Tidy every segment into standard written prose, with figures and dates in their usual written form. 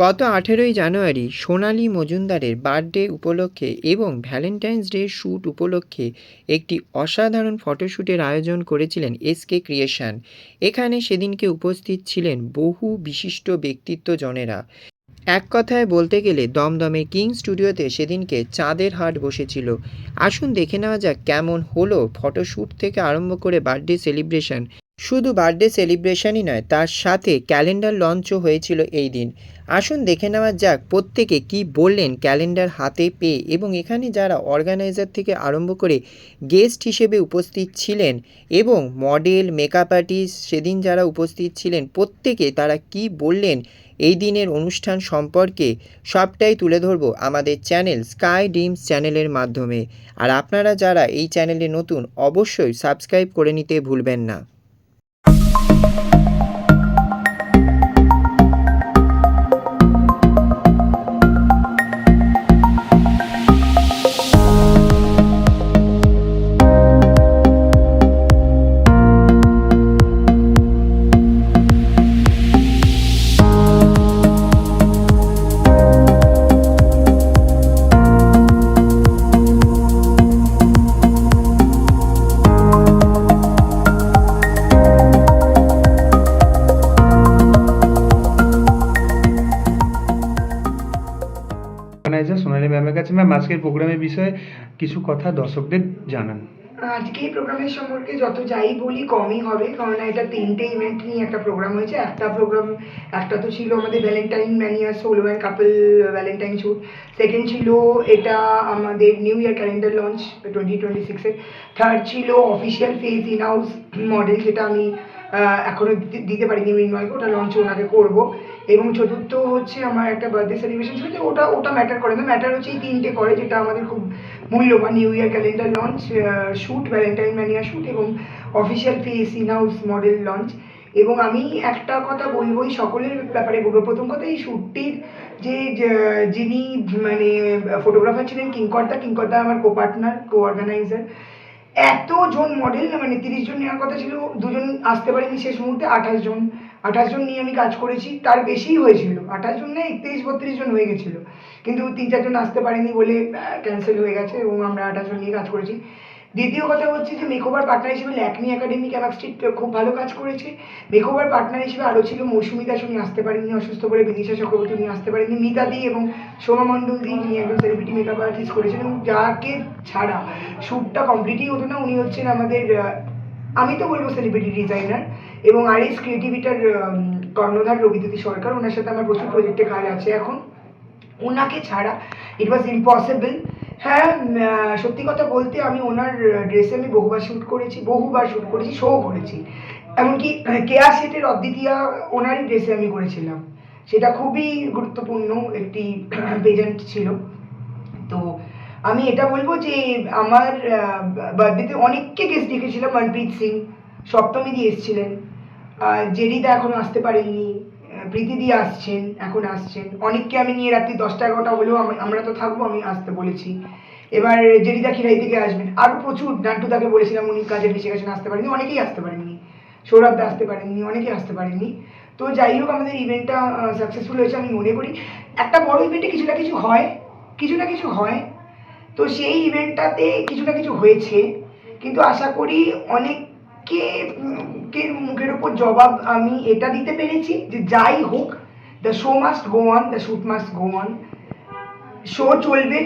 গত 18ই জানুয়ারি সোনালী মজুমদারের বার্থডে উপলক্ষে এবং ভ্যালেন্টাইন্স ডে শ্যুট উপলক্ষে একটি অসাধারণ ফটোশ্যুটের আয়োজন করেছিলেন এসকে ক্রিয়েশন। এখানে সেদিনকে উপস্থিত ছিলেন বহু বিশিষ্ট ব্যক্তিত্বজনেরা। এক কথায় বলতে গেলে দমদমে কিং স্টুডিওতে সেদিনকে চাঁদের হাট বসেছিল। আসুন দেখে নেওয়া যাক কেমন হলো ফটোশ্যুট থেকে আরম্ভ করে বার্থডে সেলিব্রেশন। শুধু বার্থডে সেলিব্রেশনই নয়, তার সাথে ক্যালেন্ডার লঞ্চও হয়েছিল এই দিন। আসুন দেখে নেওয়া যাক প্রত্যেকে কি বললেন ক্যালেন্ডার হাতে পেয়ে, এবং এখানে যারা অর্গানাইজার থেকে আরম্ভ করে গেস্ট হিসেবে উপস্থিত ছিলেন এবং মডেল, মেকআপ আর্টিস্ট সেদিন যারা উপস্থিত ছিলেন প্রত্যেকে তারা কি বললেন এই দিনের অনুষ্ঠান সম্পর্কে সবটাই তুলে ধরবো আমাদের চ্যানেল স্কাই ড্রিমস চ্যানেলের মাধ্যমে। আর আপনারা যারা এই চ্যানেলে নতুন অবশ্যই সাবস্ক্রাইব করে নিতে ভুলবেন না। সোনালী ম্যামের কাছে ম্যাম আজকের প্রোগ্রামের বিষয়ে কিছু কথা দর্শকদের জানান। আজকে এই প্রোগ্রামের সম্পর্কে যত যাই বলি কমই হবে, কারণ এটা 3টে ইভেন্ট নিয়ে একটা প্রোগ্রাম হয়েছে। একটা তো ছিল আমাদের valentine mania solo and couple valentine shoot. Second ছিল এটা আমাদের নিউ ইয়ার ক্যালেন্ডার লঞ্চ 2026-এর। থার্ড ছিল official face in house model, যেটা আমি এখনও দিতে পারিনি মৃন্ময়কে, ওটা লঞ্চ ওনাকে করবো। এবং চতুর্থ হচ্ছে আমার একটা বার্থডে সেলিব্রেশন ছিল, যে ওটা ম্যাটার করে না, ম্যাটার হচ্ছে এই 3টে করে, যেটা আমাদের খুব মূল্যবান। New year calendar launch shoot, valentine mania shoot এবং official face in house model launch. এবং আমি একটা কথা বলবোই সকলের ব্যাপারে বলবো। প্রথম কথা, এই শ্যুটটির যিনি মানে ফটোগ্রাফার ছিলেন কিঙ্করদা আমার কো পার্টনার, কো অর্গানাইজার। এতজন মডেল, মানে 30 জন নেওয়ার কথা ছিল, 2জন আসতে পারেনি শেষ মুহূর্তে। 28 জন নিয়ে আমি কাজ করেছি, তার বেশিই হয়েছিল, 28 জন না 31-32 জন হয়ে গেছিলো, কিন্তু 3-4 জন আসতে পারেনি বলে ক্যান্সেল হয়ে গেছে, এবং আমরা 28 জন নিয়ে কাজ করেছি। দ্বিতীয় কথা হচ্ছে যে মেকওভার পার্টনার হিসেবে ল্যাকমি একাডেমি ক্যামাক স্ট্রিট খুব ভালো কাজ করেছে। মেকওভার পার্টনার হিসেবে আরও ছিল মৌসুমী দাস, উনি আসতে পারেননি অসুস্থ বলে, বিদিশা চক্রবর্তী উনি আসতে পারেননি, মিতা দি এবং সোমা মণ্ডল দি, যিনি একজন সেলিব্রিটি মেকআপ আর্টিস্ট করেছেন, এবং যাকে ছাড়া শ্যুটটা কমপ্লিটই হতো না। উনি হচ্ছেন আমাদের, আমি তো বলবো সেলিব্রিটি ডিজাইনার এবং আরএস ক্রিয়েটিভিটার কর্ণধার রবিদ্যুতি সরকার। ওনার সাথে আমার প্রচুর প্রজেক্টে কাজ আছে এখন। ওনাকে ছাড়া ইট ওয়াজ ইম্পসিবল। হ্যাঁ, সত্যি কথা বলতে আমি ওনার ড্রেসে আমি বহুবার শ্যুট করেছি, শো করেছি। এমনকি কেয়া সেটের অদ্বিতীয়া ওনারই ড্রেসে আমি করেছিলাম। সেটা খুবই গুরুত্বপূর্ণ একটি পেজেন্ট ছিল। তো আমি এটা বলবো যে আমার বার্থডেতে অনেককে গেস্ট ডেকেছিলাম। মনপ্রীত সিং, সপ্তমীদি এসেছিলেন, জেরিদা এখনও আসতে পারেননি, প্রীতিদি আসছেন, এখন আসছেন। অনেককে আমি নিয়ে রাত্রি 10টা-11টা হলেও আমরা তো থাকবো, আমি আসতে বলেছি। এবার জেরিদা খিরাই থেকে আসবেন, আরও প্রচুর। নান্টুদাকে বলেছিলাম, উনি কাজের বেশি গেছেন, আসতে পারেননি। অনেকেই আসতে পারেননি, সৌরভদা আসতে পারেননি, অনেকেই আসতে পারেননি। তো যাই হোক, আমাদের ইভেন্টটা সাকসেসফুল হয়েছে আমি মনে করি। একটা বড় ইভেন্টে কিছু না কিছু হয়, তো সেই ইভেন্টটাতে কিছু না কিছু হয়েছে, কিন্তু আশা করি অনেককে মুখের ওপর জবাব আমি এটা দিতে পেরেছি যে যাই হোক, the show must go on, the shoot must go on. Show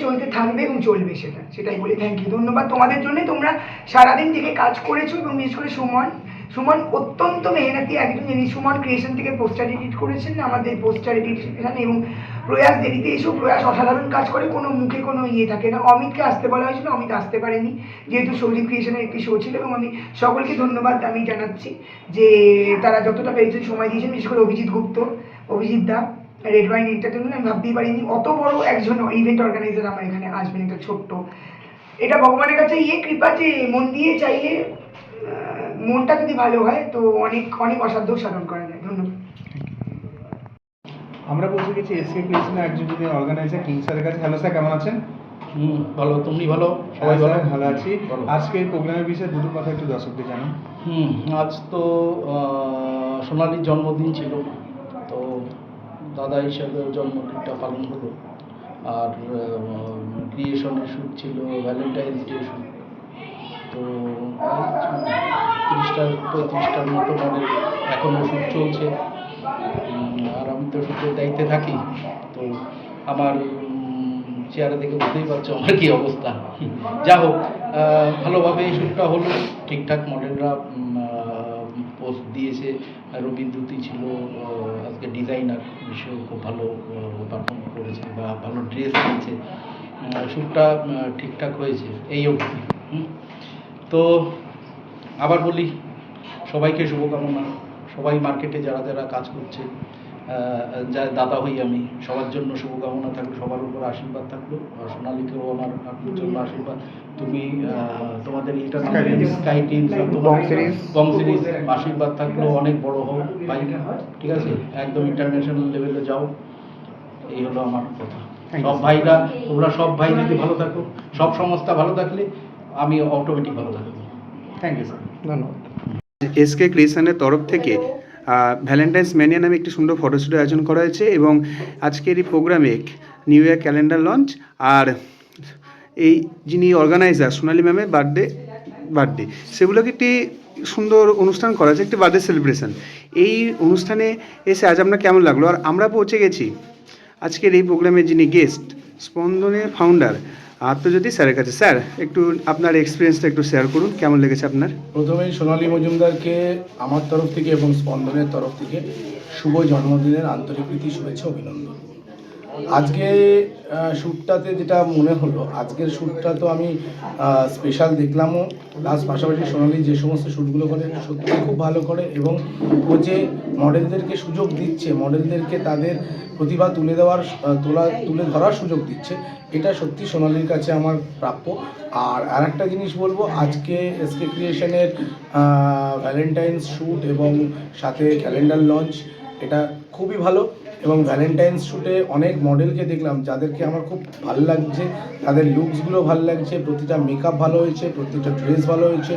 চলতে থাকবে এবং চলবে, সেটাই বলি। থ্যাংক ইউ, ধন্যবাদ তোমাদের জন্য। তোমরা সারাদিন থেকে কাজ করেছো, এবং বিশেষ করে সুমন অত্যন্ত মেহনতি একজন, যিনি সুমন ক্রিয়েশন থেকে পোস্টার এডিট করেছেন, আমাদের পোস্টার এডিটেশন। এবং প্রয়াস দেরিতে এসেও প্রয়াস অসাধারণ কাজ করে, কোনো মুখে কোনো ইয়ে থাকে না। অমিতকে আসতে বলা হয়েছিল, অমিত আসতে পারেনি, যেহেতু সৌজিৎ ক্রিয়েশনের একটি শো ছিল। এবং আমি সকলকে ধন্যবাদ আমি জানাচ্ছি যে তারা যতটা পেরেছেন সময় দিয়েছেন, বিশেষ করে অভিজিৎ দা, রেড ওয়াইন এন্টারটেনমেন্ট। আমি ভাবতেই পারিনি অত বড় একজন ইভেন্ট অর্গানাইজার আমার এখানে আসবেন। এটা ছোট্ট, এটা ভগবানের কাছে কৃপা, যে মন দিয়ে চাইলে, মনটা যদি ভালো হয় তো অনেক অনেক অসাধ্য সাধন করা যায়। ধন্যবাদ। আমরা বলতে গেছি এসকে ক্রিয়েশনের একজন যদি অর্গানাইজার কিং স্যারের কাছে। হ্যালো স্যার, কেমন আছেন? ভালো, তুমি ভালো? সবাই ভালো? ভালো আছি। আজকে এই প্রোগ্রামের বিষয়ে দুটো কথা একটু দর্শকদের জানান। আজ তো সোনালির জন্মদিন ছিল, তো দাদা হিসেবে জন্মদিনটা পালন হলো। আর ক্রিয়েশনের শ্যুট ছিল, ভ্যালেন্টাইন্স ডে শ্যুট। তো 35টার মতো মডেল এখনও শ্যুট চলছে। আর আমি তো শ্যুটের দায়িত্বে থাকি। তো আমার চেহারা দেখে বুঝতেই পারছো আমার কী অবস্থা। যা হোক, ভালোভাবে এই শ্যুটটা হলো, ঠিকঠাক মডেলরা পোস্ট দিয়েছে। রবীন্দ্রতি ছিল আজকে ডিজাইনার, বিষয়ে খুব ভালো পারফর্ম করেছে বা ভালো ড্রেস দিয়েছে। শ্যুটটা ঠিকঠাক হয়েছে এই অবধি। তো আবার বলি, সবাইকে শুভকামনা। সবাই মার্কেটে যারা যারা কাজ করছে, যা দাদা হই আমি, সবার জন্য শুভকামনা থাকলো, সবার উপর আশীর্বাদ থাকলো। আর সোনালীকেও আমার আপনার জন্য আশীর্বাদ। তুমি তোমাদের এটা স্কাই টিমস, তোমার বং সিরিজ আশীর্বাদ থাকলো, অনেক বড় হও ভাই, ঠিক আছে? একদম ইন্টারন্যাশনাল লেভেলে যাও। এই হলো আমার কথা। সব ভাইরা, তোমরা সব ভাই যদি ভালো থাকো, সব সংস্থা ভালো থাকলে আমি অটোমেটিক ভালো থাকবো। থ্যাংক ইউ স্যার, ধন্যবাদ। এসকে ক্রিয়েশনের তরফ থেকে ভ্যালেন্টাইন্স ম্যানিয়া নামে একটি সুন্দর ফটোশ্যুটের আয়োজন করা হয়েছে এবং আজকের এই প্রোগ্রামে নিউ ইয়ার ক্যালেন্ডার লঞ্চ আর এই যিনি অর্গানাইজার সোনালী ম্যামের বার্থডে সেগুলোকে একটি সুন্দর অনুষ্ঠান করা হয়েছে, একটি বার্থডে সেলিব্রেশন। এই অনুষ্ঠানে এসে আজ আপনার কেমন লাগলো? আর আমরা পৌঁছে গেছি আজকের এই প্রোগ্রামে যিনি গেস্ট, স্পন্দনের ফাউন্ডার আত্মজ্যোতি স্যারের কাছে। স্যার, একটু আপনার এক্সপিরিয়েন্সটা একটু শেয়ার করুন, কেমন লেগেছে আপনার? প্রথমেই সোনালী মজুমদারকে আমার তরফ থেকে এবং স্পন্দনের তরফ থেকে শুভ জন্মদিনের আন্তরিক প্রীতি, শুভেচ্ছা, অভিনন্দন। আজকে শ্যুটটাতে যেটা মনে হলো, আজকের শ্যুটটা তো আমি স্পেশাল দেখলামও, প্লাস পাশাপাশি সোনালী যে সমস্ত শ্যুটগুলো করে সত্যি খুব ভালো করে এবং ও যে মডেলদেরকে সুযোগ দিচ্ছে, মডেলদেরকে তাদের প্রতিভা তুলে ধরার সুযোগ দিচ্ছে, এটা সত্যি সোনালীর কাছে আমার প্রাপ্য। আর আরেকটা জিনিস বলবো, আজকে এসকে ক্রিয়েশনের ভ্যালেন্টাইন্স শ্যুট এবং সাথে ক্যালেন্ডার লঞ্চ, এটা খুবই ভালো। এবং ভ্যালেন্টাইন্স শ্যুটে অনেক মডেলকে দেখলাম যাদেরকে আমার খুব ভালো লাগছে, তাদের লুকসগুলো ভালো লাগছে, প্রতিটা মেকআপ ভালো হয়েছে, প্রতিটা ড্রেস ভালো হয়েছে।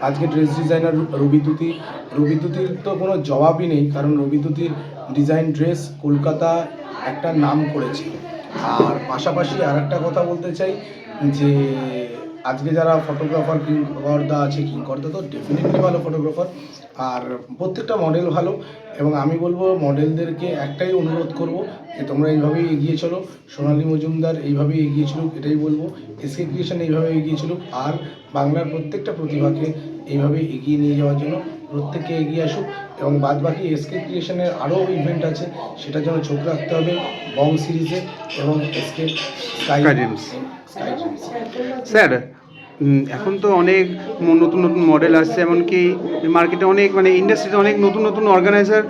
আজকে ড্রেস ডিজাইনার রবিদ্যুতির তো কোনো জবাবই নেই, কারণ রবিদ্যুতির ডিজাইন ড্রেস কলকাতা একটা নাম করেছে। আর পাশাপাশি আর একটা কথা বলতে চাই যে আজকে যারা ফটোগ্রাফার, কিংকর্দা আছে, কিংকর্দা তো ডেফিনেটলি ভালো ফটোগ্রাফার, আর প্রত্যেকটা মডেল ভালো। এবং আমি বলবো মডেলদেরকে একটাই অনুরোধ করব যে তোমরা এইভাবেই এগিয়ে চলো, সোনালী মজুমদার এইভাবেই এগিয়ে চলুক, এটাই বলবো। এসকে ক্রিয়েশন এইভাবে এগিয়ে চলুক, আর বাংলার প্রত্যেকটা প্রতিভাকে এইভাবে এগিয়ে নিয়ে যাওয়ার জন্য প্রত্যেকে এগিয়ে আসুক। এবং বাদবাকি এসকে ক্রিয়েশনের আরও ইভেন্ট আছে, সেটার জন্য চোখ রাখতে হবে বং সিরিজে এবং এসকে স্কাই ড্রিমস। স্যার, এখন তো অনেক নতুন নতুন মডেল আসছে, এমনকি মার্কেটে অনেক ইন্ডাস্ট্রিতে অনেক নতুন নতুন অর্গানাইজার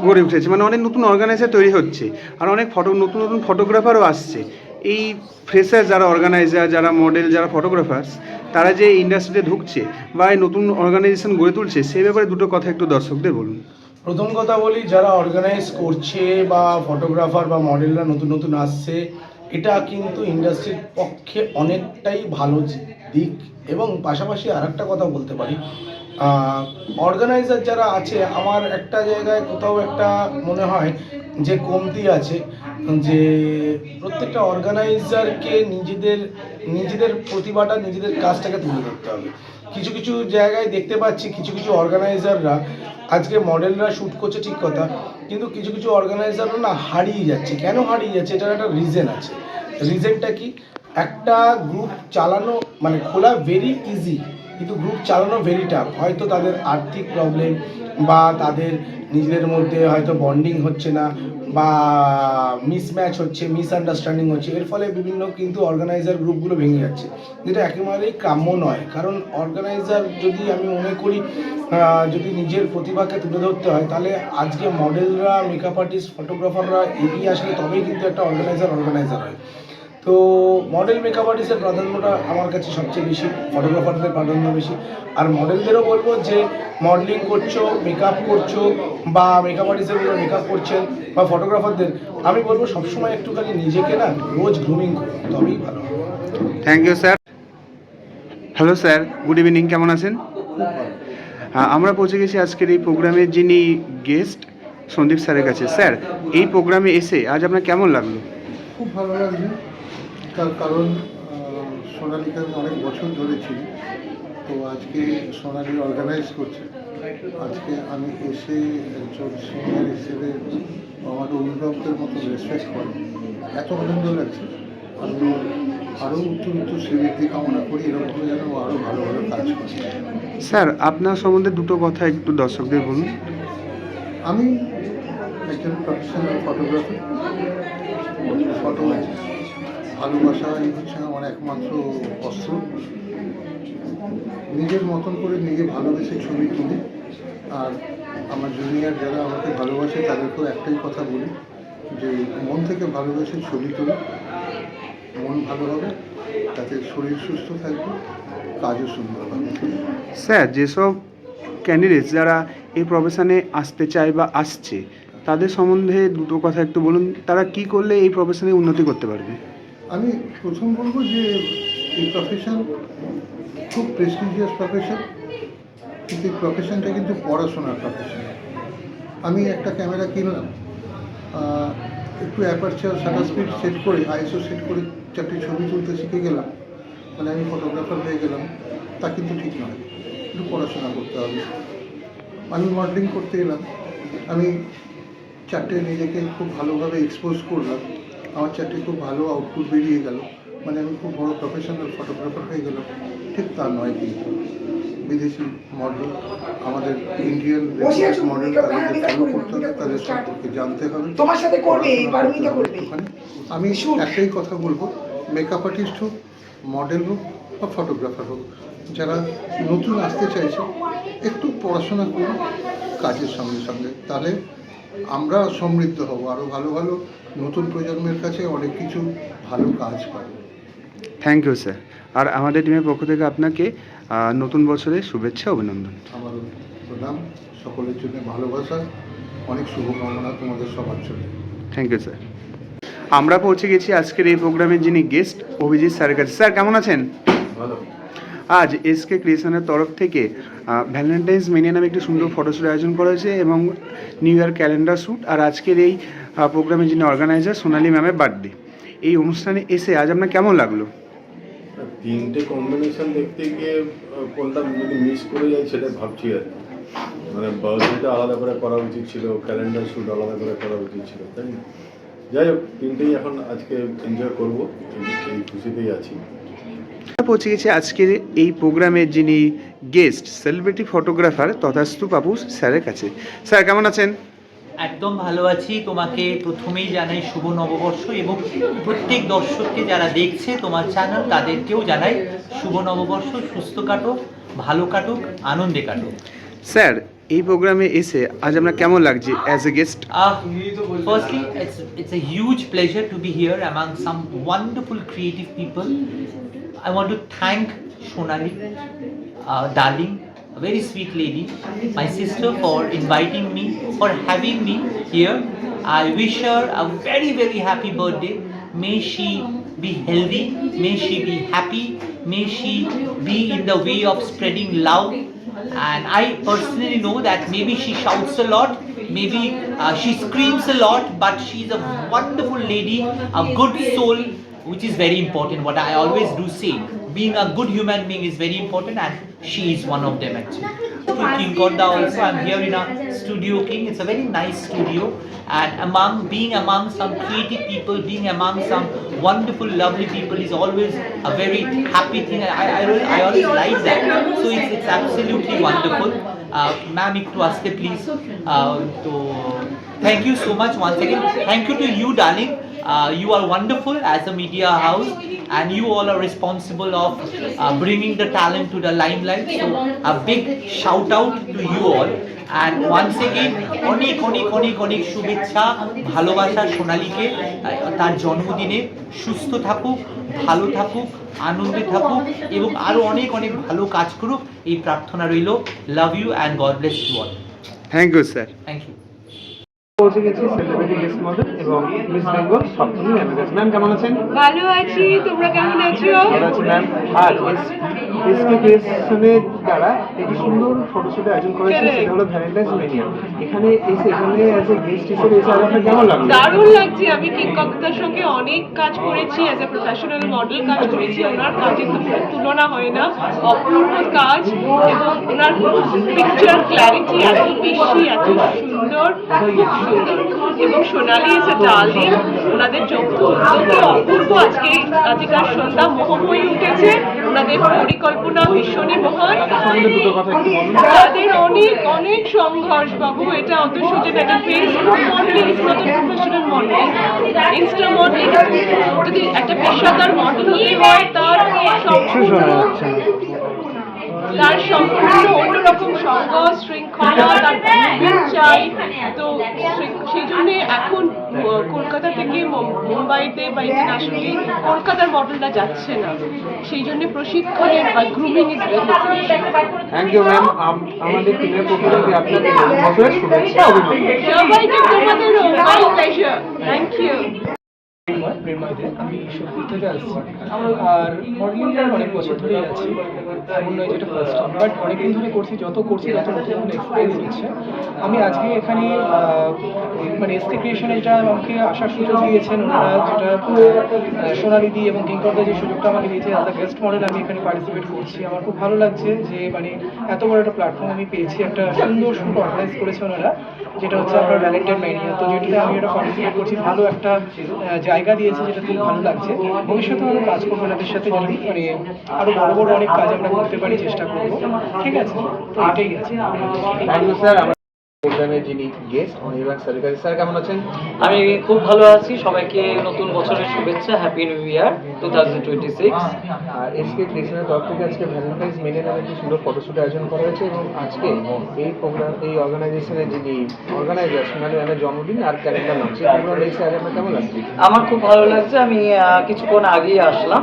গড়ে উঠেছে, অনেক নতুন অর্গানাইজার তৈরি হচ্ছে, আর অনেক নতুন নতুন ফটোগ্রাফারও আসছে। এই ফ্রেশার যারা অর্গানাইজার, যারা মডেল, যারা ফটোগ্রাফার্স, তারা যে ইন্ডাস্ট্রিতে ঢুকছে বা এই নতুন অর্গানাইজেশন গড়ে তুলছে, সেই ব্যাপারে দুটো কথা একটু দর্শকদের বলুন। প্রথম কথা বলি, যারা অর্গানাইজ করছে বা ফটোগ্রাফার বা মডেলরা নতুন নতুন আসছে, এটা কিন্তু ইন্ডাস্ট্রির পক্ষে অনেকটাই ভালো দিক। এবং পাশাপাশি আর একটা কথা বলতে পারি, অর্গানাইজার যারা আছে, আমার একটা জায়গায় কোথাও একটা মনে হয় যে কমতি আছে, যে প্রত্যেকটা অর্গানাইজারকে নিজেদের প্রতিভাটা, নিজেদের কাজটাকে তুলে ধরতে হবে। কিছু কিছু জায়গায় দেখতে পাচ্ছি কিছু অর্গানাইজাররা, আজকে মডেলরা শ্যুট করছে ঠিক কথা, কিন্তু কিছু অর্গানাইজাররা না হারিয়ে যাচ্ছে। কেন হারিয়ে যাচ্ছে? এটার একটা রিজন আছে। রিজনটা কি? একটা গ্রুপ চালানো খোলা ভেরি ইজি, কিন্তু গ্রুপ চালানো ভেরি টাফ। হয়তো তাদের আর্থিক প্রবলেম বা তাদের নিজেদের মধ্যে হয়তো বন্ডিং হচ্ছে না, বা মিসম্যাচ হচ্ছে, মিসআন্ডারস্ট্যান্ডিং হচ্ছে, এর ফলে বিভিন্ন কিন্তু অর্গানাইজার গ্রুপগুলো ভেঙে যাচ্ছে, যেটা একেবারেই কাম্য নয়। কারণ অর্গানাইজার যদি আমি মনে করি যদি নিজের প্রতিভাকে তুলে ধরতে হয়, তাহলে আজকে মডেলরা, মেকআপ আর্টিস্ট, ফটোগ্রাফাররা এগিয়ে আসলে তবেই কিন্তু একটা অর্গানাইজার হয়। তো মডেল, মেকআপ আর্টিস্টের প্রাধান্যটা আমার কাছে সবচেয়ে বেশি, ফটোগ্রাফারদের প্রাধান্য বেশি। আর মডেলদেরও বলবো যে মডেলিং করছো, মেকআপ করছো, বা মেকআপ আর্টিস্টের মেকআপ করছেন, বা ফটোগ্রাফারদের আমি বলবো সবসময় একটুখানি নিজেকে না রোজ গ্রুমিং করুন, তবেই ভালো হবে। Thank you sir. Hello sir, good evening, কেমন আছেন? আমরা পৌঁছে গেছি আজকের এই প্রোগ্রামের যিনি গেস্ট, সন্দীপ স্যারের কাছে। স্যার, এই প্রোগ্রামে এসে আজ আপনার কেমন লাগলো? খুব ভালো লাগছে, তার কারণ সোনালিকে আমি অনেক বছর ধরে চিনি, তো আজকে সোনালি অর্গানাইজ করছে। আজকে আমি এসে একজন সিনিয়র হিসেবে আমার অভিভাবকের মতো রেসপেক্ট করে এত আনন্দ লাগছে। আমি আরও উত্তর শ্রীবৃদ্ধি কামনা করি, এরকম যেন আরও ভালো ভালো কাজ করে। স্যার, আপনার সম্বন্ধে দুটো কথা একটু দর্শকদের বলুন। আমি একজন প্রফেশনাল ফটোগ্রাফার। ফটো ভালোবাসাই হচ্ছে আমার একমাত্র অস্ত্র। নিজের মতন করে নিজে ভালোবেসে ছবি তুলি, আর আমার জুনিয়র যারা আমাকে ভালোবাসে তাদেরকেও একটাই কথা বলি যে মন থেকে ভালোবেসে ছবি তুলি, মন ভালো হবে, তাতে শরীর সুস্থ থাকবে, কাজও সুন্দর হবে। স্যার, যেসব ক্যান্ডিডেটস যারা এই প্রফেশনে আসতে চায় বা আসছে, তাদের সম্বন্ধে দুটো কথা একটু বলুন। তারা কি করলে এই প্রফেশনে উন্নতি করতে পারবে? আমি প্রথম বলবো যে এই প্রফেশন খুব প্রেস্টিজিয়াস প্রফেশন, কিন্তু এই প্রফেশনটা কিন্তু পড়াশোনার প্রফেশন। আমি একটা ক্যামেরা কিনলাম, একটু অ্যাপারচার শাটার স্পিড সেট করে আইএসও সেট করে চারটি ছবি তুলতে শিখে গেলাম, মানে আমি ফটোগ্রাফার হয়ে গেলাম, তা কিন্তু ঠিক নয়। একটু পড়াশোনা করতে হবে। আমি মডেলিং করতে এলাম, আমি চারটে নিজেকে খুব ভালোভাবে এক্সপোজ করলাম, আমার চারটে খুব ভালো আউটপুট বেরিয়ে গেল, মানে আমি খুব বড় প্রফেশনাল ফটোগ্রাফার হয়ে গেলাম, ঠিক তা নয়। কিন্তু বিদেশি মডেল, আমাদের ইন্ডিয়ান মডেল, তাদেরকে ফলো করতে হবে, তাদের সম্পর্কে জানতে হবে, তোমার সাথে করবে, পারমিতা করবে। আমি একটাই কথা বলবো, মেকআপ আর্টিস্ট হোক, মডেল হোক বা ফটোগ্রাফার হোক, যারা নতুন আসতে চাইছে একটু পড়াশোনা করুন কাজের সঙ্গে সঙ্গে, তাহলে আমরা সমৃদ্ধ হব, আরও ভালো ভালো নতুন প্রজন্মের কাছে অনেক কিছু ভালো কাজ পাবো। Thank you sir. আর আমাদের টিমের পক্ষ থেকে আপনাকে নতুন বছরের শুভেচ্ছা, অভিনন্দন। আমার প্রণাম, সকলের জন্য ভালোবাসা, অনেক শুভকামনা তোমাদের সবার জন্য। Thank you sir. আমরা পৌঁছে গেছি আজকের এই প্রোগ্রামের যিনি গেস্ট, অভিজিৎ স্যারের কাছে। স্যার, কেমন আছেন? ভালো। আজ এসকে ক্রিয়েশনের তরফ থেকে ভ্যালেন্টাইন্স মেনিয়া নামে একটি সুন্দর ফটোশ্যুট আয়োজন করা হয়েছে এবং নিউ ইয়ার ক্যালেন্ডার শ্যুট। আর আজকের এই প্রোগ্রামের যিনি অর্গানাইজার, সোনালি ম্যামের বার্থডে। এই অনুষ্ঠানে এসে আজ আপনার কেমন লাগলো? তিনটে কম্বিনেশন দেখতে গিয়ে কোনটা যদি মিস করে যায় সেটা ভাবছি আর কি। মানে বার্থডেটা আলাদা করে করা উচিত ছিল, ক্যালেন্ডার শ্যুট আলাদা করে করা উচিত ছিল, তাই না? যাই হোক, তিনটেই এখন আজকে এনজয় করবো, এই খুশিতেই আছি। পৌঁছে গেছি আজকের এই প্রোগ্রামের যিনি গেস্ট, সেলিব্রিটি ফটোগ্রাফার তথাস্তু পাপু স্যারের কাছে। স্যার, কেমন আছেন? একদম ভালো আছি। তোমাকে প্রথমেই জানাই শুভ নববর্ষ, এবং প্রত্যেক দর্শককে যারা দেখছে তোমার চ্যানেল তাদেরকেও জানাই শুভ নববর্ষ। সুস্থ কাটুক, ভালো কাটুক, আনন্দে কাটুক। স্যার, এই প্রোগ্রামে এসে আজ আপনার কেমন লাগছে as a guest? Firstly, it's a huge pleasure to be here among some wonderful creative people. I want to thank Shonali, darling, a very sweet lady, my sister, for inviting me, for having me here. I wish her a very, very happy birthday. May she be healthy, may she be happy, may she be in the way of spreading love. And I personally know that maybe she shouts a lot, maybe she screams a lot, but she's a wonderful lady, a good soul, which is very important. What I always do say, being a good human being is very important, and she is one of them actually. To King Korda also, I'm here in a Studio King. It's a very nice studio, and being among some creative people, being among some wonderful, lovely people is always a very happy thing. I always like that. So it's absolutely wonderful. Ma'am, ekটু আস্তে please. So thank you so much once again. Thank you to you, darling. You are wonderful as a media house, and you all are responsible of bringing the talent to the limelight. So a big shout out to you all, and once again অনেক অনেক অনেক অনেক শুভেচ্ছা, ভালোবাসা সোনালীকে তার জন্মদিনে। সুস্থ থাকুক, ভালো থাকুক, আনন্দে থাকুক, এবং আরও অনেক অনেক ভালো কাজ করুক, এই প্রার্থনা রইল। Love you and God bless you all. Thank you sir. Thank you. পৌঁছে গেছি সেলিব্রিটি গেস্ট মডেল এবং মিস বেঙ্গল সপ্তমী ম্যামের কাছে। ম্যাম কেমন আছেন? ভালো আছি, তোমরা কেমন আছো? ভালো আছি ম্যাম। আজ এসকে ক্রিয়েশনের দ্বারা একটি সুন্দর ফটোশুটের আয়োজন করেছে, সেটা হলো ভ্যালেন্টাইন্স মেনিয়া। এখানে এখানে অ্যাজ এ গেস্ট হিসেবে এসে আপনার কেমন লাগলো? দারুণ লাগছে। আমি কিংককদার সঙ্গে অনেক কাজ করেছি, অ্যাজ এ প্রফেশনাল মডেল কাজ করেছি। ওনার কাজের তো তুলনা হয় না, অপূর্ব কাজ, এবং ওনার পিকচার ক্ল্যারিটি এত বেশি, এত সুন্দর, খুব সুন্দর। এবং সোনালি ইজ এ ডার্লিং, ওনাদের যৌথ উদ্যোগে অপূর্ব আজকের সন্ধ্যা মোহক হয়ে উঠেছে। ওনাদের পরিকল্পনা ভীষণই মহান। তাদের অনেক অনেক সংঘর্ষ বাবু, এটা অত সোজা না। এটা Facebook modelling is not a professional modelling, Insta modelling. যদি একটা পেশাদার মডেল হতে হয় তার সম্পূর্ণ অন্যরকম সঙ্গ শৃঙ্খলা, তার চাই। তো সেই জন্য এখন কলকাতা থেকে মুম্বাইতে বা ইন্টারন্যাশনালি কলকাতার মডেলটা যাচ্ছে না, সেই জন্য প্রশিক্ষণের বা grooming is very important. Thank you ma'am. আমাদের টিমের পক্ষ থেকে আপনাকে নতুন শুভেচ্ছা অভিনন্দন। সবাইকে তোমাদেরও মাই প্লেজার, থ্যাংক ইউ। আমি শক্তির থেকে আসছি, আর মডেলিংটা অনেক বছর ধরেই আছি, এমন নয় যেটা ফার্স্ট টাইম, বাট অনেকদিন ধরে করছি। যত করছি তত নতুন নতুন এক্সপিরিয়েন্স হচ্ছে। আমি আজকে এখানে মানে এসকে ক্রিয়েশনে যেটা আমাকে আসার সুযোগ দিয়েছেন ওনারা, যেটা সোনালিদি এবং কিংককদা যে সুযোগটা আমাকে দিয়েছে অ্যাজ আ গেস্ট মডেল, আমি এখানে পার্টিসিপেট করছি। আমার খুব ভালো লাগছে যে মানে এত বড় একটা প্ল্যাটফর্ম আমি পেয়েছি। একটা সুন্দর শ্যুট অর্গানাইজ করেছে ওনারা, যেটা হচ্ছে আপনার ভ্যালেন্টাইন ম্যানিয়া। তো যেটাতে আমি এটা পার্টিসিপেট করছি, ভালো একটা জায়গা দিয়েছে, যেটা খুব ভালো লাগছে। ভবিষ্যতে আমরা কাজ করবো ওনাদের সাথে, যেটা মানে আরো বড় বড় অনেক কাজ আমরা করতে পারি, চেষ্টা করবো। ঠিক আছে, তো এটাই আছে। Thank you sir. আমার প্রোগ্রামে যিনি গেস্ট অনির্বাণ সরকারি স্যার কেমন আছেন? আমি খুব ভালো আছি। সবাইকে নতুন বছরের শুভেচ্ছা, হ্যাপি নিউ ইয়ার 2026। আর এসকে ক্রিয়েশনের তরফ থেকে আজকে ভ্যালেন্টাইন্স মেনে নামে একটি সুন্দর ফটোশুট আয়োজন করা হয়েছে, এবং আজকে এই প্রোগ্রাম এই অর্গানাইজেশনের যিনি অর্গানাইজার সোনালি ম্যামের জন্মদিন আর ক্যালেন্ডার লঞ্চ, এই প্রোগ্রাম দেখছে আজ আপনার কেমন লাগছে? আমার খুব ভালো লাগছে। আমি কিছুক্ষণ আগেই আসলাম,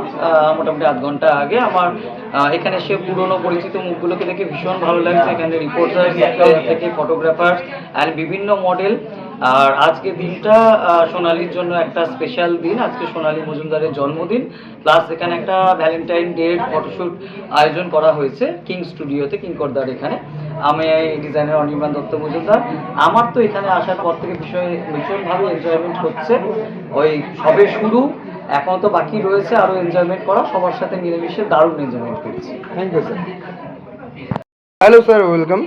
মোটামুটি আধ ঘন্টা আগে। আমার এখানে এসে পুরনো পরিচিত মুখগুলোকে দেখে ভীষণ ভালো লাগছে। এখানে রিপোর্টার থেকে ফটোগ্রাফার অ্যান্ড বিভিন্ন মডেল। আর আজকে দিনটা সোনালির জন্য একটা স্পেশাল দিন। আজকে সোনালি মজুমদারের জন্মদিন, প্লাস এখানে একটা ভ্যালেন্টাইন ডে ফটোশ্যুট আয়োজন করা হয়েছে কিং স্টুডিওতে, কিংককদার এখানে। আমি ডিজাইনার অনির্বাণ দত্ত মজুমদার। আমার তো এখানে আসার পর থেকে ভীষণভাবে এনজয়মেন্ট হচ্ছে। ওই সবে শুরু, এখন তো বাকি রয়েছে আরও এনজয়মেন্ট করা। সবার সাথে মিলেমিশে দারুণ এনজয়মেন্ট করছি। Thank you sir. Hello sir, welcome.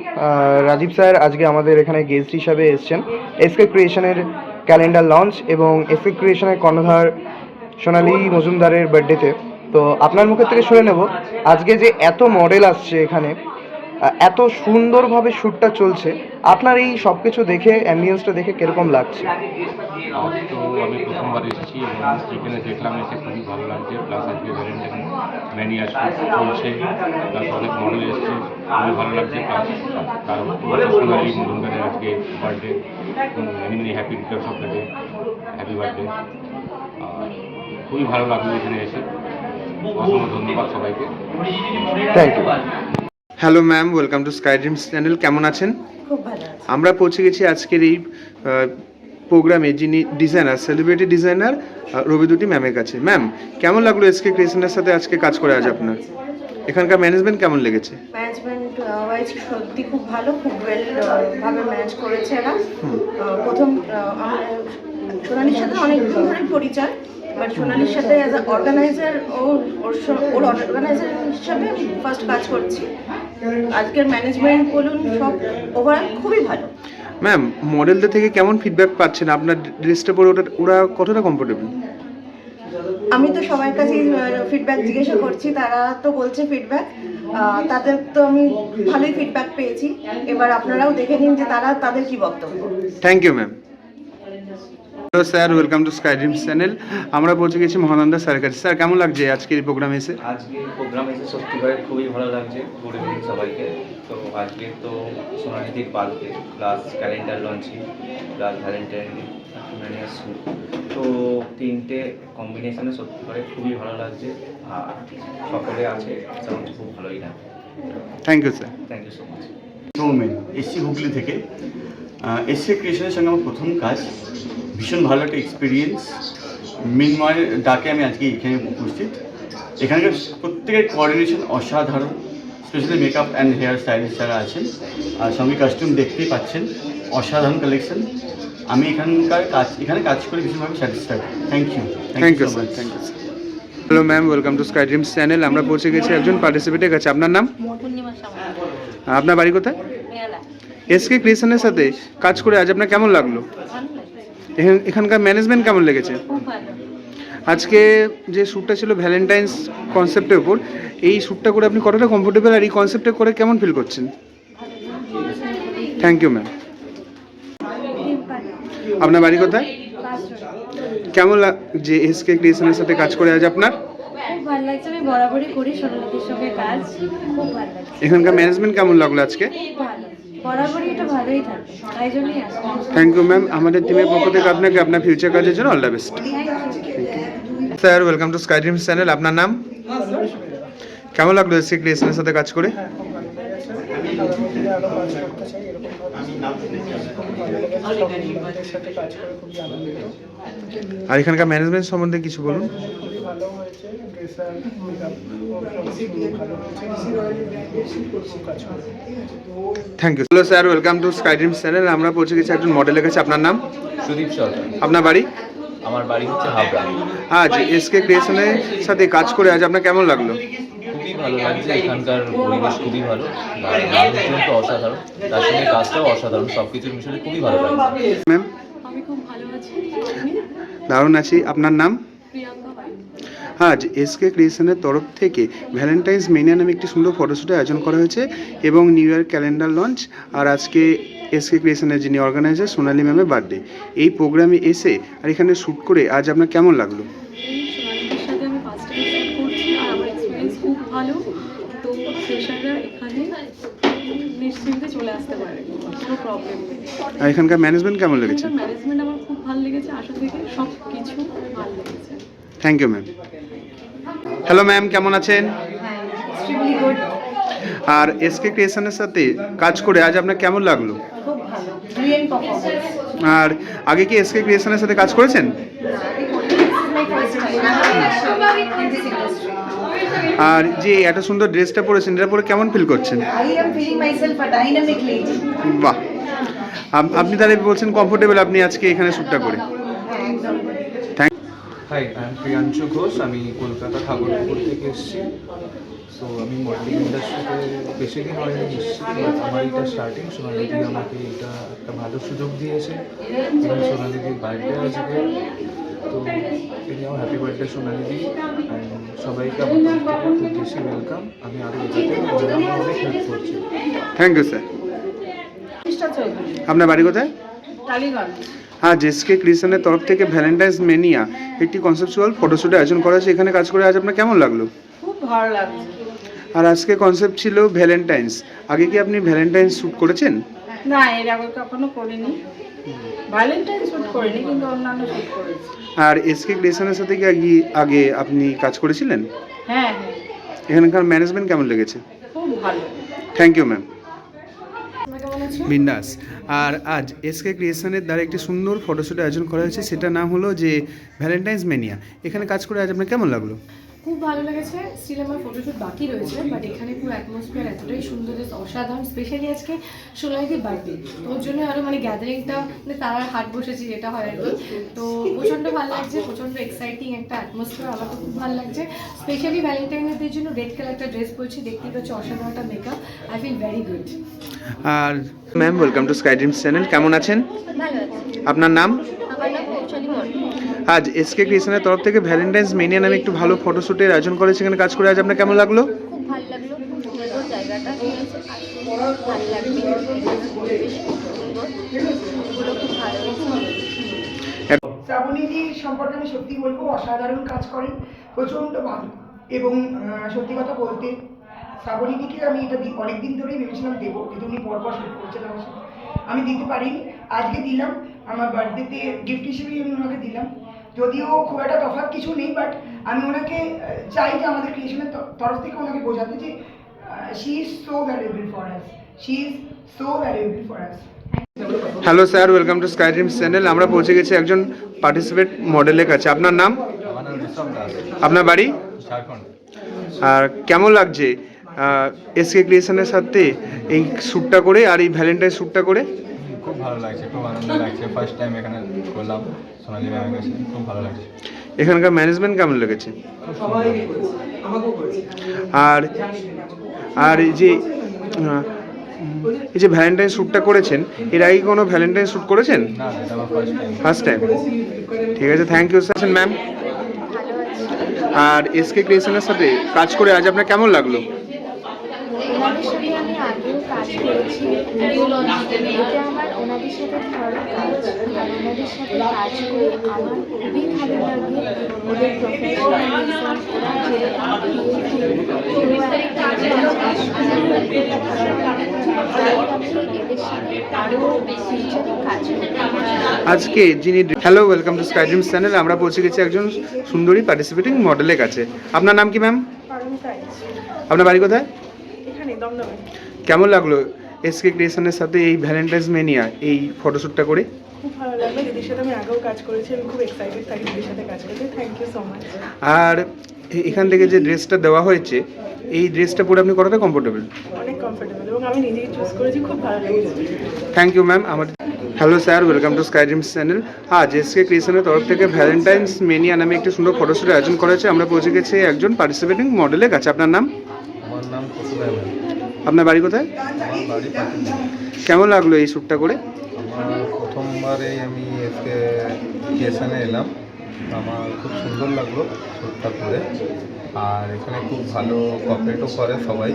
Rajib sir আজকে আমাদের এখানে গেস্ট হিসাবে এসেছেন এসকে ক্রিয়েশনের ক্যালেন্ডার লঞ্চ এবং এসকে ক্রিয়েশনের কর্ণধার সোনালি মজুমদারের বার্থডেতে। তো আপনার মুখের থেকে শুনে নেব, আজকে যে এত মডেল আসছে এখানে, এত সুন্দরভাবে শ্যুটটা চলছে, আপনার এই সব কিছু দেখে, অ্যাম্বিয়েন্সটা দেখে কীরকম লাগছে? তো আমি প্রথমবার এসেছি এবং যেখানে দেখলাম এসে খুবই ভালো লাগছে। প্লাস আজকে ভ্যালেন্টাইন ম্যানিয়া চলছে, প্লাস অনেক মডেল এসছে, খুবই ভালো লাগছে। প্লাস তার সোনালি মজুমদারের আজকে birthday, many happy returns of the day, happy birthday. আর খুবই ভালো লাগলো এখানে এসে। অসংখ্য ধন্যবাদ সবাইকে। Thank you. Hello ma'am, welcome to Sky Dreams channel. কেমন আছেন? খুব ভালো আছি। আমরা পৌঁছে গেছি আজকের এই প্রোগ্রামে যিনি ডিজাইনার, সেলিব্রিটি ডিজাইনার রবিদুটি ম্যামের কাছে। ম্যাম কেমন লাগলো এসকে ক্রিয়েশনের সাথে আজকে কাজ করে আজ আপনার? এখানকার ম্যানেজমেন্ট কেমন লেগেছে? ম্যানেজমেন্ট ওয়াইজ সত্যি খুব ভালো, খুব ওয়েল ভাবে ম্যানেজ করেছে এরা। প্রথম আমার সোনালির সাথে অনেক দিন ধরে পরিচয়, বাট সোনালির সাথে অ্যাজ আ অর্গানাইজার ওর অর্গানাইজার হিসাবে ফার্স্ট কাজ করছি। আজকের ম্যানেজমেন্ট বলুন সব ওভারঅল খুবই ভালো। ম্যাম মডেলদের থেকে কেমন ফিডব্যাক পাচ্ছেন? আপনার ড্রেসটা পরে ওরা কতটা কমফোর্টেবল? আমি তো সবার কাছেই ফিডব্যাক জিজ্ঞাসা করছি, তারা তো বলছে ফিডব্যাক, তাদের তো আমি ভালোই ফিডব্যাক পেয়েছি। এবার আপনারাও দেখে নিন যে তাদের কি বক্তব্য। Thank you ma'am. Hello sir, welcome to Sky Dreams channel. আমরা পৌঁছে গেছি মহানন্দা স্যারের কাছে। স্যার কেমন লাগছে আজকের এই প্রোগ্রামে এসে? আজকে প্রোগ্রামে এসে সত্যিকারে খুবই ভালো লাগছে। গুড ইভিনিং সবাইকে। তো আজকে তো সোনালিদির birthday, plus calendar launching, plus valentine mania shoot, তো তিনটে কম্বিনেশনে সত্যিকারে খুবই ভালো লাগছে। আর সকলে আছে, খুব ভালোই লাগে। Thank you sir. Thank you so much. Soumen এসছি হুগলি থেকে। এসসি ক্রিয়েশনের সঙ্গে আমার প্রথম কাজ, ভীষণ ভালো একটা এক্সপিরিয়েন্স। মিনময়ের ডাকে আমি আজকে এখানে উপস্থিত। এখানকার প্রত্যেকের কোঅর্ডিনেশন অসাধারণ, specially makeup and hair stylist যারা আছেন, আর সঙ্গে কাস্টিউম দেখতেই পাচ্ছেন, অসাধারণ কালেকশন। আমি এখানে কাজ করে ভীষণভাবে satisfied. Thank you sir, thank you. Hello ma'am, welcome to Sky Dreams channel. আমরা পৌঁছে গেছি একজন পার্টিসিপেন্টের কাছে। আপনার নাম? আপনার বাড়ি কোথায়? এসকে ক্রিয়েশনের সাথে কাজ করে আজ আপনার কেমন লাগলো? এখানকার ম্যানেজমেন্ট কেমন লেগেছে? আজকে যে শ্যুটটা ছিল ভ্যালেন্টাইন্স কনসেপ্টের উপর, এই শ্যুটটা করে আপনি কতটা কমফোর্টেবল, আর এই কনসেপ্টে করে কেমন ফিল করছেন? Thank you ma'am. আপনার বাড়ি কোথায়? কেমন লাগছে এসকে ক্রিয়েশনের সাথে কাজ করে আজ আপনার? খুব ভালো লাগছে, আমি বরাবরই করি সোনালীদের সঙ্গে কাজ, খুব ভালো লাগছে। এখানকার ম্যানেজমেন্ট কেমন লাগলো আজকে? ভালো, বরাবরই এটা ভালোই থাকে, তাই জন্যই আসি। Thank you ma'am. আমাদের টিমের পক্ষ থেকে আপনাকে আপনার ফিউচার কাজের জন্য all the best. Sir, welcome to Sky Dreams channel. আপনার নাম? কেমন লাগলো এসকে ক্রিয়েশনের সাথে কাজ করে? আর এখানকার ম্যানেজমেন্ট সম্বন্ধে কিছু বলুন। Thank you. Hello sir, welcome to Sky Dreams channel. আমরা পৌঁছে গেছি একজন মডেলের কাছে। আপনার নাম? সুদীপ সরকার। আপনার বাড়ি? আমার বাড়ি হচ্ছে হাবড়া। আজ এসকে ক্রিয়েশনের সাথে কাজ করে আজ আপনার কেমন লাগলো? খুবই ভালো লাগছে, এখানকার পরিবেশ খুবই ভালো, আর মানুষজন তো অসাধারণ, তার সঙ্গে কাজটাও অসাধারণ, সব কিছুর মিশনে খুবই ভালো লাগছে। ম্যাম? আমি খুব ভালো আছি। দারুণ আছি। আপনার নাম? প্রিয়াঙ্কা ভাই। আজ এসকে ক্রিয়েশনের তরফ থেকে ভ্যালেন্টাইন্স মেনিয়া নামে একটি সুন্দর ফটোশ্যুটের আয়োজন করা হয়েছে এবং নিউ ইয়ার ক্যালেন্ডার লঞ্চ। আর আজকে এসকে ক্রিয়েশনের যিনি অর্গানাইজার সোনালী ম্যামের বার্থডে, এই প্রোগ্রামে এসে আর এখানে শ্যুট করে আজ আপনার কেমন লাগলো? সোনালীদের সাথে আমি ফার্স্ট টাইম শ্যুট করছি, আর আমার এক্সপিরিয়েন্স খুব ভালো। তো ফ্রেশাররা এখানে নিশ্চিন্তে চলে আসতে পারে, কোনো প্রবলেম নেই। আর এখানকার ম্যানেজমেন্ট কেমন লেগেছে? ম্যানেজমেন্ট আমার খুব ভালো লেগেছে, আসা থেকে সব কিছু ভালো লেগেছে। Thank you ma'am. Hello ma'am, কেমন আছেন? এক্সট্রিমলি গুড, আর এসকে ক্রিয়েশনের সাথে কাজ করে আজ আপনার কেমন লাগলো? খুব ভালো, ব্রিলিয়েন্ট পারফরম্যান্স। আর আগে কি এসকে ক্রিয়েশনের সাথে কাজ করেছেন? আর যে এত সুন্দর ড্রেসটা পরেছেন, এটা পরে কেমন ফিল করছেন? I am feeling myself a dynamic lady. বাহ, আপনি তাহলে বলছেন কমফোর্টেবল আপনি আজকে এখানে শ্যুটটা করে? Thank. Hi, I am Priyanshu Ghosh. আমি কলকাতা ঠাকুরপুর থেকে এসেছি। সো আমি মডেলিং ইন্ডাস্ট্রিতে বেশি দিন হয়নি এসেছি, বাট আমার এটা স্টার্টিং। সোনালিদি আমাকে এটা একটা ভালো সুযোগ দিয়েছে, এবং সোনালিদির বার্থডে আজকে, তো এটি আমার হ্যাপি বার্থডে সোনালিদি। অ্যান্ড সবাইকে আমার তরফ থেকে খুব বেশি ওয়েলকাম। আমি আরও এটাতে অনেক হেল্প করছি। Thank you sir. আপনার বাড়ি কোথায়? টালিগঞ্জ। আজ এসকে ক্রিয়েশনের তরফ থেকে ভ্যালেন্টাইন্স মেনিয়া একটি কনসেপচুয়াল ফটোশ্যুটের আয়োজন করা হয়েছে। এখানে কাজ করে আজ আপনার কেমন লাগলো? খুব ভালো লাগছে। আর আজকে কনসেপ্ট ছিল ভ্যালেন্টাইন্স। আগে কি আপনি ভ্যালেন্টাইন্স শ্যুট করেছেন? না, এর আগে কখনো করিনি, ভ্যালেন্টাইন শ্যুট করিনি, কিন্তু অন্যান্য শ্যুট করেছি। আর এসকে ক্রিয়েশনের সাথে কি আগে আপনি কাজ করেছিলেন? হ্যাঁ, এখানকার ম্যানেজমেন্ট কেমন লেগেছে? খুব ভালো। Thank you ma'am. বিন্দাস। আর আজ এসকে ক্রিয়েশনের দ্বারা একটি সুন্দর ফটোশ্যুটের আয়োজন করা হয়েছে, সেটার নাম হলো যে ভ্যালেন্টাইন্স মেনিয়া। এখানে কাজ করে আজ আপনার কেমন লাগলো? খুব ভালো লেগেছে। স্টিল আমার ফটোশ্যুট বাকি রয়েছে, বাট এখানে পুরো অ্যাটমসফিয়ার এতটাই সুন্দর, অসাধারণ। স্পেশালি আজকে সোনালিদির বার্থডে, তো ওর জন্য আরও মানে গ্যাদারিংটা মানে তার হাট বসেছি, যেটা হয় আর কি। তো প্রচণ্ড ভালো লাগছে, প্রচণ্ড এক্সাইটিং একটা অ্যাটমসফিয়ার, আমার তো খুব ভালো লাগছে। স্পেশালি ভ্যালেন্টাইনের জন্য রেড কালার একটা ড্রেস পরছি, দেখতেই পাচ্ছি অসাধারণ একটা makeup. I feel very good. আর ma'am, welcome to Sky Dreams channel. কেমন আছেন? ভালো আছে। আপনার নাম? আমার নাম পৌঁছালি মন্ডল। আজ এসকে ক্রিয়েশনের তরফ থেকে ভ্যালেন্টাইন্স মেনিয়া নামে একটু ভালো ফটোশ্যুটের আয়োজন করেছে। এখানে কাজ করে আজ আপনার কেমন লাগলো? খুব ভালো লাগলো, খুব সুন্দর জায়গাটা, ঠিক আছে, ভালো লাগবে, পরিবেশ খুব সুন্দর, এগুলো খুব ভালো হয়েছে। শ্রাবণীদির সম্পর্কে আমি সত্যি বলবো, অসাধারণ কাজ করেন, প্রচণ্ড ভালো। এবং সত্যি কথা বলতে শ্রাবণীদিকে আমি এটা অনেকদিন ধরেই ভেবেছিলাম দেবো, কিন্তু উনি পরপর শুরু করছেন আমার সাথে, আমি দিতে পারিনি। আজকে দিলাম, আমার বার্থডেতে গিফট হিসেবেই আমি ওনাকে দিলাম। যদিও খুব একটা তফাৎ কিছু নেই, বাট আমি ওনাকে চাই যে আমাদের ক্রিয়েশনের তরফ থেকে ওনাকে বোঝাতে যে she is so valuable for us, she is so valuable for us. Hello sir, welcome to Sky Dreams channel. আমরা পৌঁছে গেছি একজন পার্টিসিপেট মডেলের কাছে। আপনার নাম? আমার নাম ঋষভ দাস, আপনার বাড়ি? ঝাড়খণ্ড। আর কেমন লাগছে এসকে ক্রিয়েশনের সাথে এই শ্যুটটা করে আর এই ভ্যালেন্টাইন শ্যুটটা করে? খুব ভালো লাগছে, খুব আনন্দ লাগছে। ফার্স্ট টাইম এখানে করলাম সোনালী ম্যামের কাছে, খুব ভালো লাগছে। এখানকার ম্যানেজমেন্ট কেমন লেগেছে? আর আর এই যে ভ্যালেন্টাইন শ্যুটটা করেছেন, এর আগে কোনো ভ্যালেন্টাইন শ্যুট করেছেন? না, এটা আমার ফার্স্ট টাইম। First time. ঠিক আছে, থ্যাংক ইউ স্যার। ম্যাম, আর এসকে ক্রিয়েশনের সাথে কাজ করে আজ আপনার কেমন লাগলো? ওনাদের সাথে আমি আগেও কাজ করেছি, এটা আমার ওনাদের সাথে থার্ড কাজ। আর ওনাদের সাথে কাজ করে আমার খুবই ভালো লাগে। ওদের প্রফেশনালিজম, ওরা এদের সাথে আরও ফিউচারে কাজ করতে। আজকে যিনি hello, welcome to Sky Dreams channel. আমরা পৌঁছে গেছি একজন সুন্দরী পার্টিসিপেটিং মডেলের কাছে। আপনার নাম কি ম্যাম? আপনার বাড়ি কোথায়? এখানে দমদমে। কেমন লাগলো এসকে ক্রিয়েশনের সাথে এই ভ্যালেন্টাইন্স মেনিয়া এই ফটোশ্যুটটা করে? খুব ভালো লাগলো, দিদির সাথে আমি আগেও কাজ করেছি, আমি খুব এক্সাইটেড থাকি দিদির সাথে কাজ করতে। Thank you so much. আর এখান থেকে যে ড্রেসটা দেওয়া হয়েছে, এই ড্রেসটা পরে আপনি কতটা কমফোর্টেবল? অনেক কমফোর্টেবল এবং আমি নিজেই চুজ করেছি, খুব ভালো লেগেছে। Thank you ma'am. আমার hello sir, welcome to Sky Dreams channel. আজ এসকে ক্রিয়েশনের তরফ থেকে ভ্যালেন্টাইন্স মেনিয়া নামে একটি সুন্দর ফটোশ্যুটের আয়োজন করা হয়েছে। আমরা পৌঁছে গেছি একজন পার্টিসিপেটিং মডেলের কাছে। আপনার নাম? আমার নাম কসুর আহমেদ। আপনার বাড়ি কোথায়? আমার বাড়ি পাটুলি। কেমন লাগলো এই শ্যুটটা করে? আমার প্রথমবারেই আমি এসকে ক্রিয়েশনে এলাম, আমার খুব সুন্দর লাগলো শ্যুটটা করে। আর এখানে খুব ভালো কোঅপারেটও করে সবাই।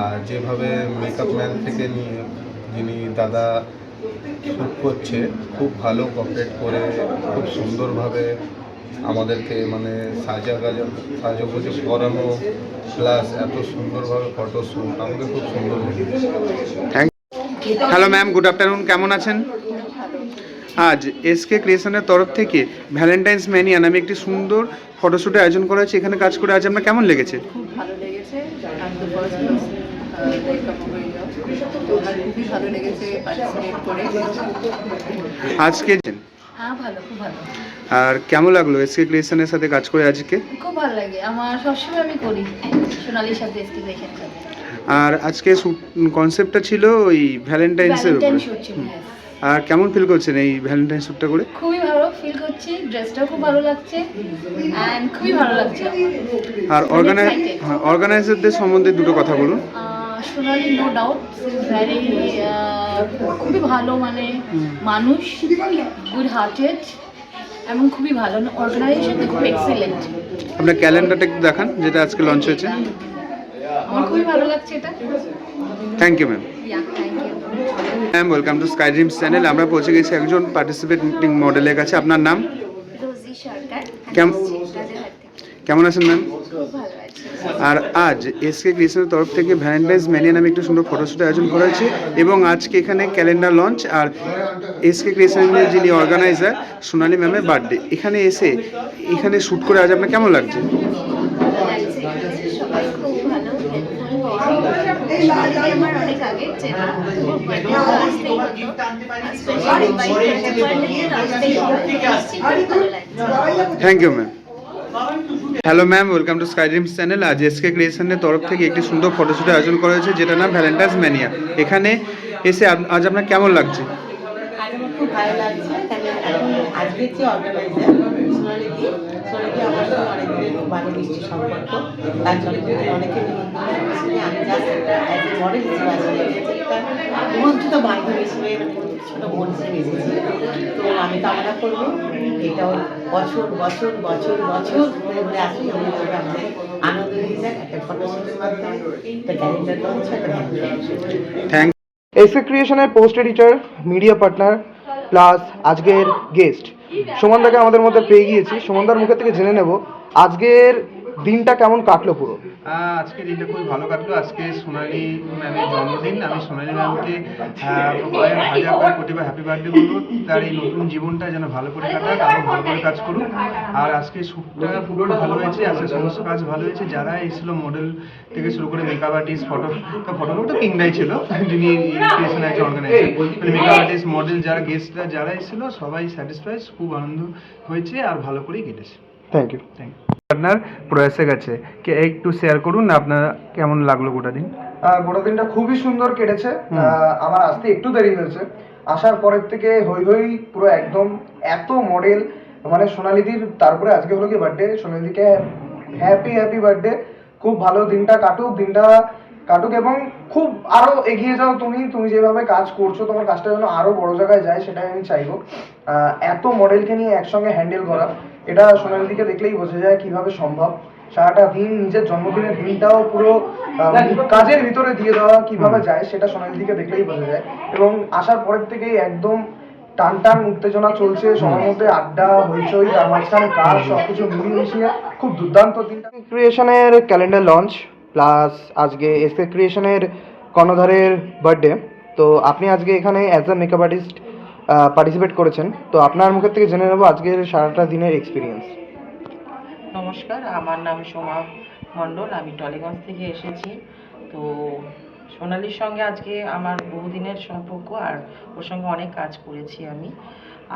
আর যেভাবে মেকআপ ম্যান থেকে নিয়ে যিনি দাদা শ্যুট করছে, খুব ভালো কোঅপারেট করে খুব সুন্দরভাবে আমাদেরকে মানে সাজগোজ করানো, প্লাস এত সুন্দরভাবে ফটো শ্যুট, আমাকে খুব সুন্দর লেগেছে। Thank you. Hello ma'am, good afternoon. কেমন আছেন? আজ এসকে ক্রিয়েশনের তরফ থেকে ভ্যালেন্টাইন্স ম্যানিয়া নামে একটি সুন্দর ফটোশ্যুটের আয়োজন করা হয়েছে। এখানে কাজ করে আজ আপনার কেমন লেগেছে? খুব ভালো লেগেছে। খুবই ভালো লেগেছে পার্টিসিপেট করে। আজকে হ্যাঁ, ভালো, খুব ভালো। আর কেমন লাগলো এসকে ক্রিয়েশনের সাথে কাজ করে আজকে? খুব ভালো লাগে, আমার সবসময় আমি করি সোনালির সাথে এসটিগ্রেশনের সাথে। আর আজকে কনসেপ্টটা ছিল ওই ভ্যালেন্টাইন্সের উপরে। শুট ছিল। আর কেমন ফিল করছেন এই ভ্যালেন্টাইন শ্যুটটা করে? খুবই ভালো ফিল করছি, ড্রেসটাও খুব ভালো লাগছে অ্যান্ড খুবই ভালো লাগছে। আর অর্গানাইজারদের সম্বন্ধে দুটো কথা বলুন। সোনালি নো ডাউট ভেরি খুবই ভালো, মানে মানুষ, গুড হার্টেড এবং খুবই ভালো। অর্গানাইজেশনটা খুব এক্সিলেন্ট। আপনার ক্যালেন্ডারটা একটু দেখান যেটা আজকে লঞ্চ হয়েছে। আমার খুবই ভালো লাগছে এটা। Thank you ma'am. Thank you ma'am, welcome to Sky Dreams channel. আমরা পৌঁছে গেছি একজন পার্টিসিপেটিং মডেলের কাছে। আপনার নাম? রোজি সরকার। কেমন আছেন ম্যাম? খুব ভালো আছি। আর আজ এসকে ক্রিয়েশনের তরফ থেকে ভ্যালেন্টাইন্স ম্যানিয়া নামে একটি সুন্দর ফটোশ্যুটের আয়োজন করা হয়েছে এবং আজকে এখানে ক্যালেন্ডার লঞ্চ। আর এসকে ক্রিয়েশনের যিনি অর্গানাইজার সোনালী ম্যামের বার্থডে, এখানে এসে এখানে শ্যুট করে আজ আপনার কেমন লাগছে? সবাই খুব ভালো আমার অনেক আগের চেনা, thank you ma'am. Hello ma'am, welcome to Sky Dreams channel. আজ এসকে ক্রিয়েশনের তরফ থেকে একটি সুন্দর ফটোশ্যুটের আয়োজন করা হয়েছে যেটা নাম ভ্যালেন্টাইন্স ম্যানিয়া। এখানে এসে আজ আপনার কেমন লাগছে? আজ আমার খুব ভালো লাগছে, কারণ এখন আজকের যে অর্গানাইজার সোনালিদি আমার সঙ্গে অনেকদিনের খুব ভালো মিষ্টি সম্পর্ক। তার জন্য অনেকে আমি জাস্ট একটা অ্যাজ এ মডেল হিসেবে আসলে একটা নিমন্ত্রিত বান্ধবী হিসেবে, মানে ছোটো বোন হিসেবে এসেছি। তো আমি কামনা করবো এটাও বছর বছর বছর বছর ধরে ধরে আসি, আমাদের আনন্দ দিয়ে যাক একটা ফটোশ্যুটের মাধ্যমে, একটা ক্যালেন্ডার লঞ্চ, একটা থ্যাংক এসকে ক্রিয়েশনের post editor, media partner plus আজকের গেস্ট সুমনদাকে আমাদের মধ্যে পেয়ে গিয়েছি। সুমনদার মুখের থেকে জেনে নেব আজকের দিনটা কেমন কাটলো পুরো? আজকে দিনটা খুবই ভালো কাটলো। আজকে সোনালি ম্যামের জন্মদিন। আমি সোনালি ম্যামকে কয়েক হাজার কয়েক কোটি হ্যাপি বার্থডে বলবো। তার এই নতুন জীবনটা যেন ভালো করে কাটাক, আরও ভালো করে কাজ করুক। আর আজকে শ্যুটটা পুরো ভালো হয়েছে, আজকে সমস্ত কাজ ভালো হয়েছে। যারা এসেছিলো মডেল থেকে শুরু করে মেকআপ আর্টিস্ট, ফটোগ্রাফার তো কিংডাই ছিল, যিনি ক্রিয়েশন একটা অর্গানাইজার, মানে মেকআপ আর্টিস্ট, মডেল, যারা গেস্টরা যারা এসেছিলো সবাই স্যাটিসফাইড, খুব আনন্দ হয়েছে আর ভালো করেই কেটেছে। Thank you. আপনার প্রয়াসে গেছে কে একটু শেয়ার করুন, আপনার কেমন লাগলো গোটা দিন? গোটা দিনটা খুবই সুন্দর কেটেছে। আমার আসতে একটু দেরি হয়েছে, আসার পরের থেকে হই হই পুরো একদম এত মডেল, মানে সোনালিদির তারপরে আজকে হলো কি বার্থডে, সোনালিদিকে হ্যাপি বার্থডে। খুব ভালো দিনটা কাটুক এবং খুব আরো এগিয়ে যাও তুমি যেভাবে কাজ করছো, তোমার কাজটা যেন আরো বড় জায়গায় যায়, সেটাই আমি চাইবো। এত মডেলকে নিয়ে একসঙ্গে হ্যান্ডেল করা, এটা সোনালিদিকে দেখলেই বোঝা যায় কিভাবে সম্ভব। সারাটা দিন নিজের জন্মদিনের দিনটাও পুরো কাজের ভিতরে দিয়ে দেওয়া কিভাবে যায়, সেটা সোনালিদিকে দেখলেই বোঝা যায়। এবং আসার পরের থেকেই একদম টান উত্তেজনা চলছে, সবার মধ্যে আড্ডা, হইচই, তার মাঝখানে কাজ, সবকিছু মিলিয়ে মিশিয়ে খুব দুর্দান্ত দিনটা। ক্রিয়েশনের ক্যালেন্ডার লঞ্চ প্লাস আজকে এসকে ক্রিয়েশনের কর্ণধারের বার্থডে, তো আপনি আজকে এখানে as a makeup artist participate করেছেন, তো আপনার মুখের থেকে জেনে নেবো আজকের সারাটা দিনের এক্সপিরিয়েন্স। নমস্কার, আমার নাম সোমা মণ্ডল, আমি টলিগঞ্জ থেকে এসেছি। তো সোনালির সঙ্গে আজকে আমার বহুদিনের সম্পর্ক, আর ওর সঙ্গে অনেক কাজ করেছি আমি।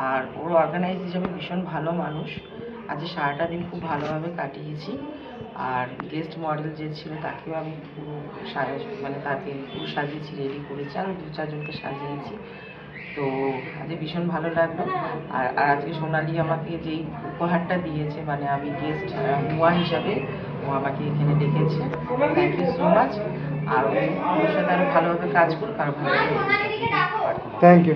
আর ওর অর্গানাইজ হিসাবে ভীষণ ভালো মানুষ। আজকে সারাটা দিন খুব ভালোভাবে কাটিয়েছি। আর গেস্ট মডেল যে ছিল তাকেও আমি পুরো তাকে পুরো সাজিয়েছি, রেডি করেছি, আরও 2-4 জনকে সাজিয়েছি। তো আজকে ভীষণ ভালো লাগলো। আর আজকে সোনালি আমাকে যেই উপহারটা দিয়েছে, মানে আমি গেস্ট মুয়া হিসাবে ও আমাকে এখানে ডেকেছে। Thank you so much. আর ওর সাথে আরও ভালোভাবে কাজ করুক, আরও ভালোভাবে। Thank you.